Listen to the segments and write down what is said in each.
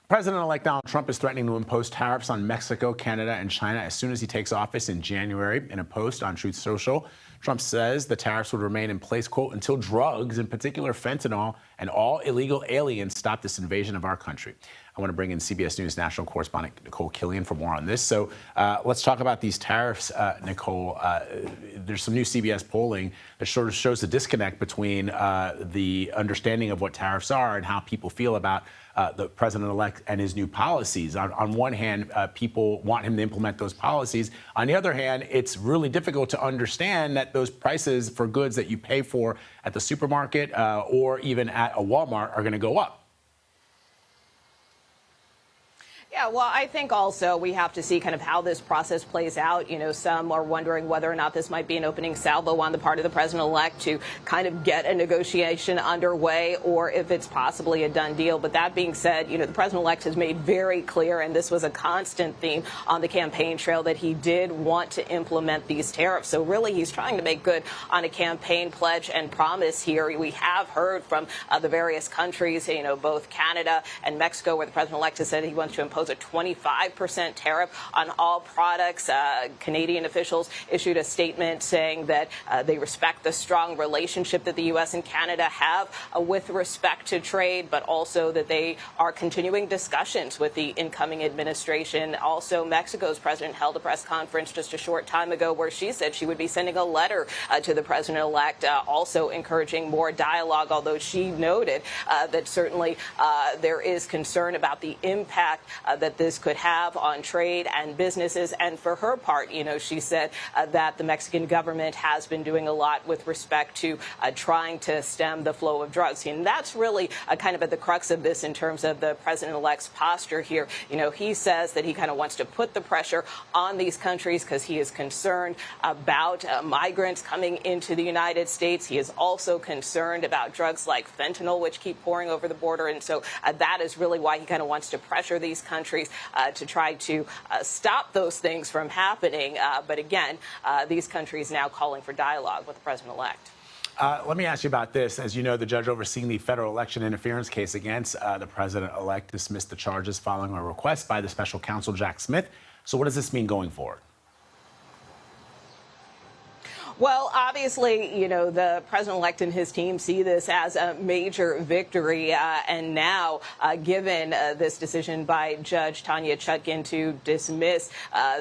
President-elect Donald Trump is threatening to impose tariffs on Mexico, Canada, and China as soon as he takes office in January. In a post on Truth Social, Trump says the tariffs would remain in place, quote, until drugs, in particular fentanyl, and all illegal aliens stop this invasion of our country. I want to bring in CBS News national correspondent Nicole Killion for more on this. So let's talk about these tariffs, Nicole. There's some new CBS polling that sort of shows the disconnect between the understanding of what tariffs are and how people feel about the president-elect and his new policies. On one hand, people want him to implement those policies. On the other hand, it's really difficult to understand that those prices for goods that you pay for at the supermarket or even at a Walmart are going to go up. Yeah, well, I think also we have to see kind of how this process plays out. You know, some are wondering whether or not this might be an opening salvo on the part of the president-elect to kind of get a negotiation underway, or if it's possibly a done deal. But that being said, you know, the president-elect has made very clear, and this was a constant theme on the campaign trail, that he did want to implement these tariffs. So really, he's trying to make good on a campaign pledge and promise here. We have heard from the various countries, you know, both Canada and Mexico, where the president-elect has said he wants to impose a 25% tariff on all products. Canadian officials issued a statement saying that they respect the strong relationship that the U.S. and Canada have with respect to trade, but also that they are continuing discussions with the incoming administration. Also, Mexico's president held a press conference just a short time ago where she said she would be sending a letter to the president-elect, also encouraging more dialogue, although she noted that certainly there is concern about the impact that this could have on trade and businesses. And for her part, you know, she said that the Mexican government has been doing a lot with respect to trying to stem the flow of drugs. And that's really kind of at the crux of this in terms of the president-elect's posture here. You know, he says that he kind of wants to put the pressure on these countries because he is concerned about migrants coming into the United States. He is also concerned about drugs like fentanyl, which keep pouring over the border. And so that is really why he kind of wants to pressure these countries to try to stop those things from happening. But again, these countries now calling for dialogue with the president-elect. Let me ask you about this. As you know, the judge overseeing the federal election interference case against the president-elect dismissed the charges following a request by the special counsel, Jack Smith. So what does this mean going forward? Well, obviously, you know, the president-elect and his team see this as a major victory. And now, given this decision by Judge Tanya Chutkan to dismiss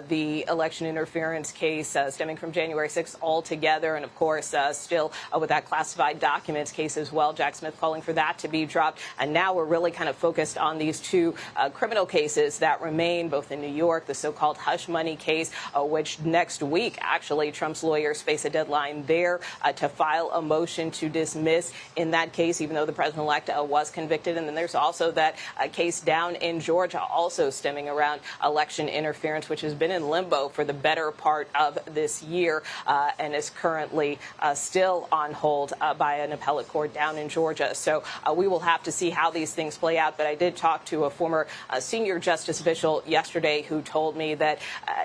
the election interference case stemming from January 6th altogether, and of course, still with that classified documents case as well, Jack Smith calling for that to be dropped. And now we're really kind of focused on these two criminal cases that remain, both in New York, the so-called hush money case, which next week, actually, Trump's lawyers face a deadline there to file a motion to dismiss in that case, even though the president-elect was convicted. And then there's also that case down in Georgia, also stemming around election interference, which has been in limbo for the better part of this year and is currently still on hold by an appellate court down in Georgia. So we will have to see how these things play out. But I did talk to a former senior justice official yesterday who told me that,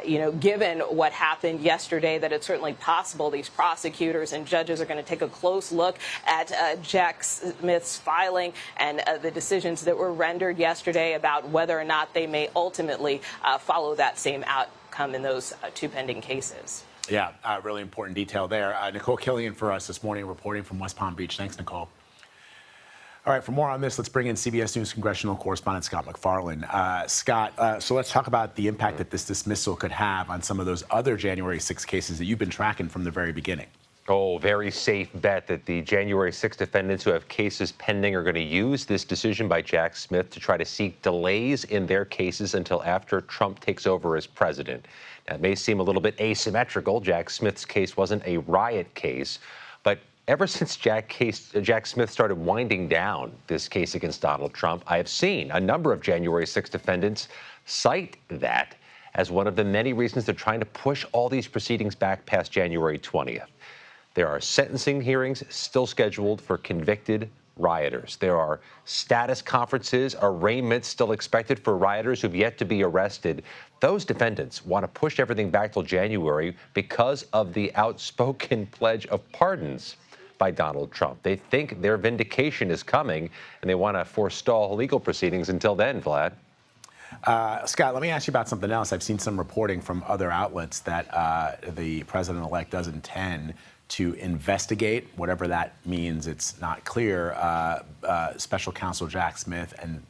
you know, given what happened yesterday, that it's certainly possible these prosecutors and judges are going to take a close look at Jack Smith's filing and the decisions that were rendered yesterday about whether or not they may ultimately follow that same outcome in those two pending cases. Yeah, really important detail there. Nicole Killion for us this morning, reporting from West Palm Beach. Thanks, Nicole. All right, for more on this, let's bring in CBS News congressional correspondent Scott MacFarlane. Scott, so let's talk about the impact that this dismissal could have on some of those other January 6 cases that you've been tracking from the very beginning. Oh, very safe bet that the January 6 defendants who have cases pending are going to use this decision by Jack Smith to try to seek delays in their cases until after Trump takes over as president. Now, it may seem a little bit asymmetrical. Jack Smith's case wasn't a riot case, but ever since Jack Smith started winding down this case against Donald Trump, I have seen a number of January 6 defendants cite that as one of the many reasons they're trying to push all these proceedings back past January 20th. There are sentencing hearings still scheduled for convicted rioters. There are status conferences, arraignments still expected for rioters who've yet to be arrested. Those defendants want to push everything back till January because of the outspoken pledge of pardons by Donald Trump. They think their vindication is coming, and they want to forestall legal proceedings until then, Vlad. Scott, let me ask you about something else. I've seen some reporting from other outlets that the president-elect does intend to investigate, whatever that means, it's not clear, special counsel Jack Smith and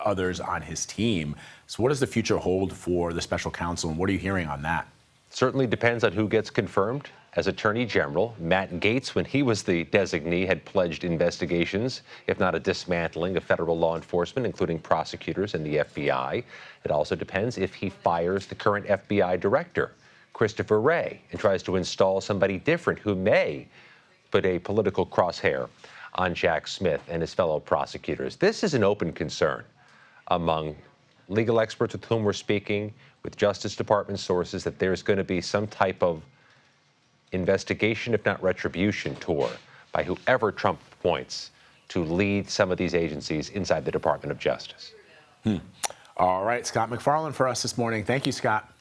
others on his team. So what does the future hold for the special counsel, and what are you hearing on that? Certainly depends on who gets confirmed as Attorney General. Matt Gaetz, when he was the designee, had pledged investigations, if not a dismantling of federal law enforcement, including prosecutors and the FBI. It also depends if he fires the current FBI director, Christopher Wray, and tries to install somebody different who may put a political crosshair on Jack Smith and his fellow prosecutors. This is an open concern among legal experts with whom we're speaking, with Justice Department sources, that there's going to be some type of investigation, if not retribution, tour by whoever Trump appoints to lead some of these agencies inside the Department of Justice. All right, Scott MacFarlane for us this morning. Thank you, Scott.